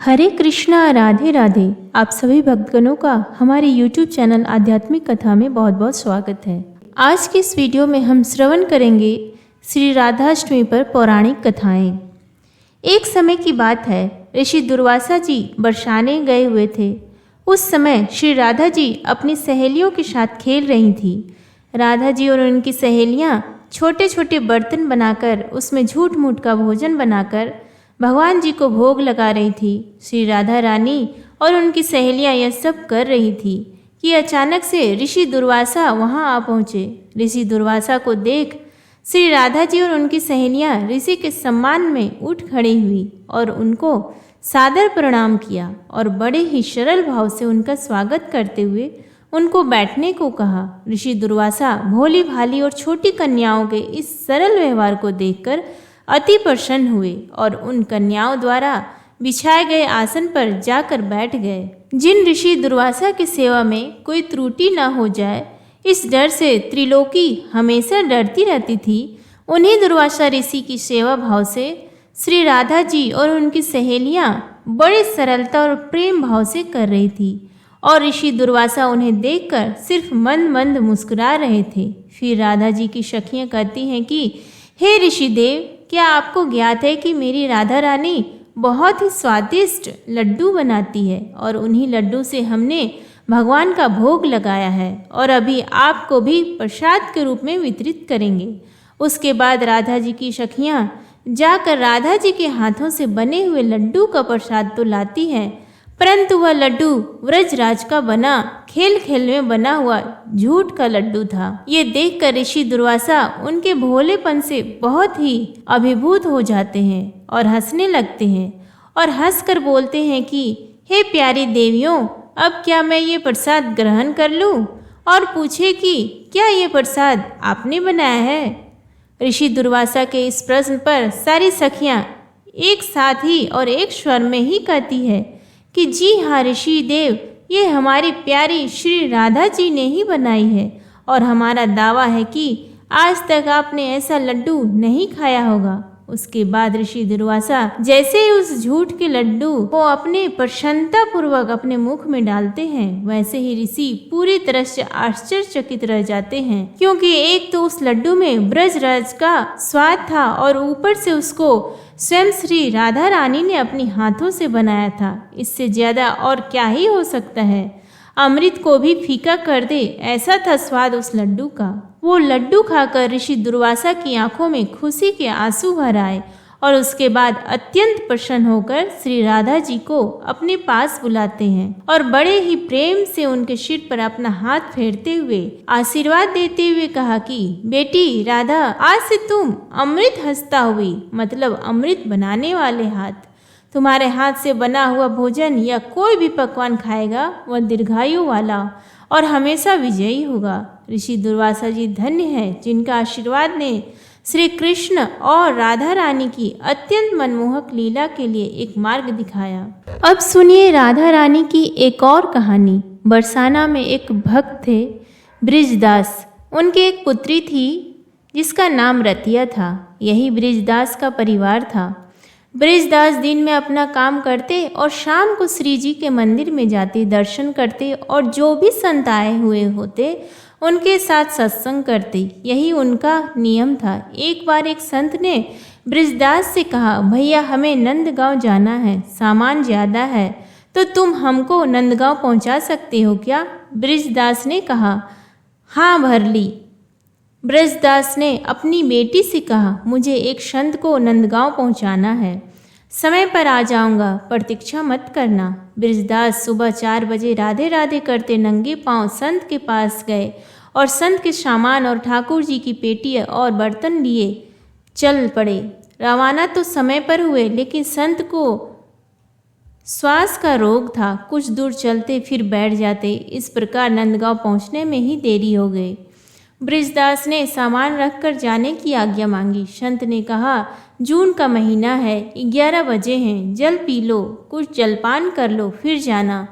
हरे कृष्णा राधे राधे। आप सभी भक्तगणों का हमारे YouTube चैनल आध्यात्मिक कथा में बहुत बहुत स्वागत है। आज के इस वीडियो में हम श्रवण करेंगे श्री राधाष्टमी पर पौराणिक कथाएं। एक समय की बात है, ऋषि दुर्वासा जी बरसाने गए हुए थे। उस समय श्री राधा जी अपनी सहेलियों के साथ खेल रही थी। राधा जी और उनकी सहेलियां छोटे छोटे बर्तन बनाकर उसमें झूठ मूठ का भोजन बनाकर भगवान जी को भोग लगा रही थी। श्री राधा रानी और उनकी सहेलियां यह सब कर रही थी कि अचानक से ऋषि दुर्वासा वहां आ पहुँचे। ऋषि दुर्वासा को देख श्री राधा जी और उनकी सहेलियां ऋषि के सम्मान में उठ खड़ी हुई और उनको सादर प्रणाम किया और बड़े ही सरल भाव से उनका स्वागत करते हुए उनको बैठने को कहा। ऋषि दुर्वासा भोली भाली और छोटी कन्याओं के इस सरल व्यवहार को देखकर अति प्रसन्न हुए और उन कन्याओं द्वारा बिछाए गए आसन पर जाकर बैठ गए। जिन ऋषि दुर्वासा की सेवा में कोई त्रुटि न हो जाए, इस डर से त्रिलोकी हमेशा डरती रहती थी, उन्हीं दुर्वासा ऋषि की सेवा भाव से श्री राधा जी और उनकी सहेलियां बड़े सरलता और प्रेम भाव से कर रही थी और ऋषि दुर्वासा उन्हें देखकर सिर्फ मंद मंद मुस्कुरा रहे थे। फिर राधा जी की सखियां कहती हैं कि हे ऋषि देव, क्या आपको ज्ञात है कि मेरी राधा रानी बहुत ही स्वादिष्ट लड्डू बनाती है और उन्हीं लड्डू से हमने भगवान का भोग लगाया है और अभी आपको भी प्रसाद के रूप में वितरित करेंगे। उसके बाद राधा जी की सखियां जाकर राधा जी के हाथों से बने हुए लड्डू का प्रसाद तो लाती हैं, परंतु वह लड्डू व्रजराज का बना खेल खेल में बना हुआ झूठ का लड्डू था। ये देखकर ऋषि दुर्वासा उनके भोलेपन से बहुत ही अभिभूत हो जाते हैं और हंसने लगते हैं और हंसकर बोलते हैं कि हे प्यारी देवियों, अब क्या मैं ये प्रसाद ग्रहण कर लूं? और पूछे कि क्या ये प्रसाद आपने बनाया है? ऋषि दुर्वासा के इस प्रश्न पर सारी सखियां एक साथ ही और एक स्वर में ही कहती है कि जी हाँ ऋषि देव, ये हमारी प्यारी श्री राधा जी ने ही बनाई है और हमारा दावा है कि आज तक आपने ऐसा लड्डू नहीं खाया होगा। उसके बाद ऋषि दुर्वासा जैसे ही उस झूठ के लड्डू को अपने प्रसन्नता पूर्वक अपने मुख में डालते हैं, वैसे ही ऋषि पूरी तरह से आश्चर्यचकित रह जाते हैं, क्योंकि एक तो उस लड्डू में ब्रजराज का स्वाद था और ऊपर से उसको स्वयं श्री राधा रानी ने अपनी हाथों से बनाया था। इससे ज्यादा और क्या ही हो सकता है? अमृत को भी फीका कर दे, ऐसा था स्वाद उस लड्डू का। वो लड्डू खाकर ऋषि दुर्वासा की आंखों में खुशी के आंसू भर आए और उसके बाद अत्यंत प्रसन्न होकर श्री राधा जी को अपने पास बुलाते हैं और बड़े ही प्रेम से उनके सिर पर अपना हाथ फेरते हुए आशीर्वाद देते हुए कहा कि बेटी राधा, आज से तुम अमृत हस्ता हुई, मतलब अमृत बनाने वाले हाथ। तुम्हारे हाथ से बना हुआ भोजन या कोई भी पकवान खाएगा वह दीर्घायु वाला और हमेशा विजयी होगा। ऋषि दुर्वासा जी धन्य है जिनका आशीर्वाद ने श्री कृष्ण और राधा रानी की अत्यंत मनमोहक लीला के लिए एक मार्ग दिखाया। अब सुनिए राधा रानी की एक और कहानी। बरसाना में एक भक्त थे ब्रिजदास। उनकी एक पुत्री थी जिसका नाम रतिया था। यही ब्रिजदास का परिवार था। ब्रिजदास दिन में अपना काम करते और शाम को श्री जी के मंदिर में जाते, दर्शन करते और जो भी संत आए हुए होते उनके साथ सत्संग करते। यही उनका नियम था। एक बार एक संत ने ब्रिजदास से कहा, भैया हमें नंदगांव जाना है, सामान ज़्यादा है, तो तुम हमको नंदगांव पहुंचा सकते हो क्या? ब्रिजदास ने कहा, हाँ भरली। ब्रजदास ने अपनी बेटी से कहा, मुझे एक संत को नंदगांव पहुंचाना है, समय पर आ जाऊंगा, प्रतीक्षा मत करना। ब्रजदास सुबह 4 बजे राधे राधे करते नंगे पांव संत के पास गए और संत के सामान और ठाकुर जी की पेटी और बर्तन लिए चल पड़े। रवाना तो समय पर हुए, लेकिन संत को श्वास का रोग था। कुछ दूर चलते फिर बैठ जाते। इस प्रकार नंदगांव पहुंचने में ही देरी हो गई। ब्रिजदास ने सामान रखकर जाने की आज्ञा मांगी। संत ने कहा, जून का महीना है, 11 बजे हैं, जल पी लो, कुछ जलपान कर लो, फिर जाना।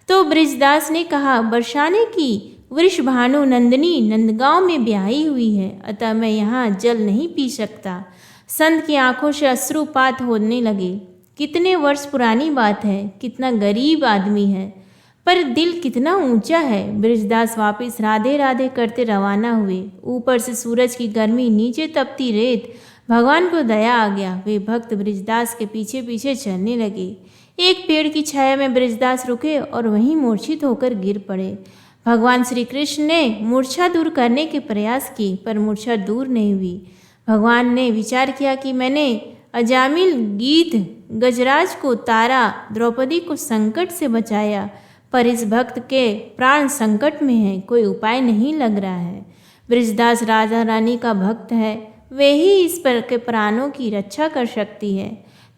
तो ब्रिजदास ने कहा, बरसाने की वृषभानु नंदिनी नंदगांव में ब्याही हुई है, अतः मैं यहाँ जल नहीं पी सकता। संत की आंखों से अश्रुपात होने लगे। कितने वर्ष पुरानी बात है, कितना गरीब आदमी है, पर दिल कितना ऊंचा है। बृजदास वापस राधे राधे करते रवाना हुए। ऊपर से सूरज की गर्मी, नीचे तपती रेत। भगवान को दया आ गया। वे भक्त बृजदास के पीछे पीछे चलने लगे। एक पेड़ की छाया में बृजदास रुके और वहीं मूर्छित होकर गिर पड़े। भगवान श्री कृष्ण ने मूर्छा दूर करने के प्रयास किए, पर मूर्छा दूर नहीं हुई। भगवान ने विचार किया कि मैंने अजामिल, गीध, गजराज को तारा, द्रौपदी को संकट से बचाया, पर इस भक्त के प्राण संकट में हैं, कोई उपाय नहीं लग रहा है। बृजदास राधा रानी का भक्त है, वे ही इस पर के प्राणों की रक्षा कर सकती है,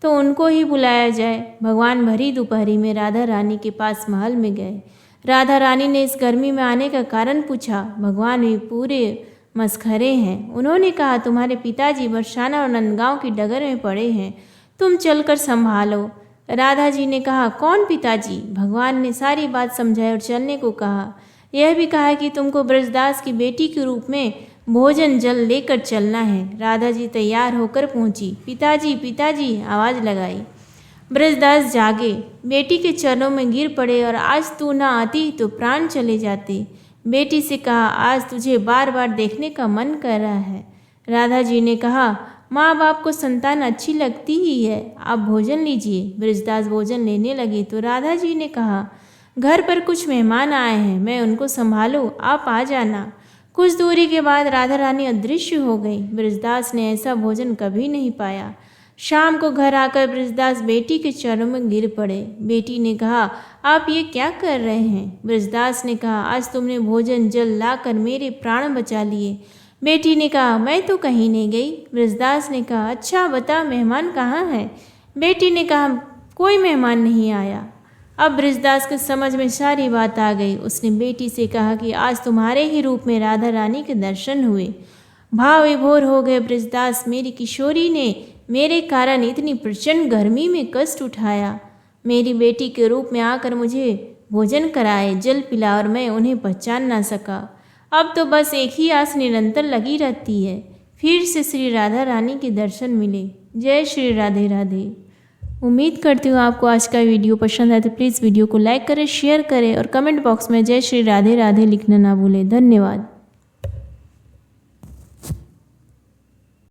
तो उनको ही बुलाया जाए। भगवान भरी दोपहरी में राधा रानी के पास महल में गए। राधा रानी ने इस गर्मी में आने का कारण पूछा। भगवान भी पूरे मस्खरे हैं। उन्होंने कहा, तुम्हारे पिताजी बरसाना और नंदगांव की डगर में पड़े हैं, तुम चलकर संभालो। राधा जी ने कहा, कौन पिताजी? भगवान ने सारी बात समझाई और चलने को कहा। यह भी कहा कि तुमको बृजदास की बेटी के रूप में भोजन जल लेकर चलना है। राधा जी तैयार होकर पहुंची। पिताजी पिताजी आवाज़ लगाई। बृजदास जागे, बेटी के चरणों में गिर पड़े और आज तू ना आती तो प्राण चले जाते। बेटी से कहा, आज तुझे बार बार देखने का मन कर रहा है। राधा जी ने कहा, माँ बाप को संतान अच्छी लगती ही है, आप भोजन लीजिए। बृजदास भोजन लेने लगे तो राधा जी ने कहा, घर पर कुछ मेहमान आए हैं, मैं उनको संभालूं, आप आ जाना। कुछ दूरी के बाद राधा रानी अदृश्य हो गई। बृजदास ने ऐसा भोजन कभी नहीं पाया। शाम को घर आकर बृजदास बेटी के चरणों में गिर पड़े। बेटी ने कहा, आप ये क्या कर रहे हैं? बृजदास ने कहा, आज तुमने भोजन जल लाकर मेरे प्राण बचा लिए। बेटी ने कहा, मैं तो कहीं नहीं गई। बृजदास ने कहा, अच्छा बता, मेहमान कहाँ है? बेटी ने कहा, कोई मेहमान नहीं आया। अब बृजदास के समझ में सारी बात आ गई। उसने बेटी से कहा कि आज तुम्हारे ही रूप में राधा रानी के दर्शन हुए। भाव विभोर हो गए बृजदास, मेरी किशोरी ने मेरे कारण इतनी प्रचंड गर्मी में कष्ट उठाया, मेरी बेटी के रूप में आकर मुझे भोजन कराए, जल पिला, और मैं उन्हें पहचान ना सका। अब तो बस एक ही आस निरंतर लगी रहती है, फिर से श्री राधा रानी के दर्शन मिले। जय श्री राधे राधे। उम्मीद करती हूँ आपको आज का वीडियो पसंद आए तो प्लीज़ वीडियो को लाइक करें, शेयर करें और कमेंट बॉक्स में जय श्री राधे राधे लिखना ना भूलें। धन्यवाद।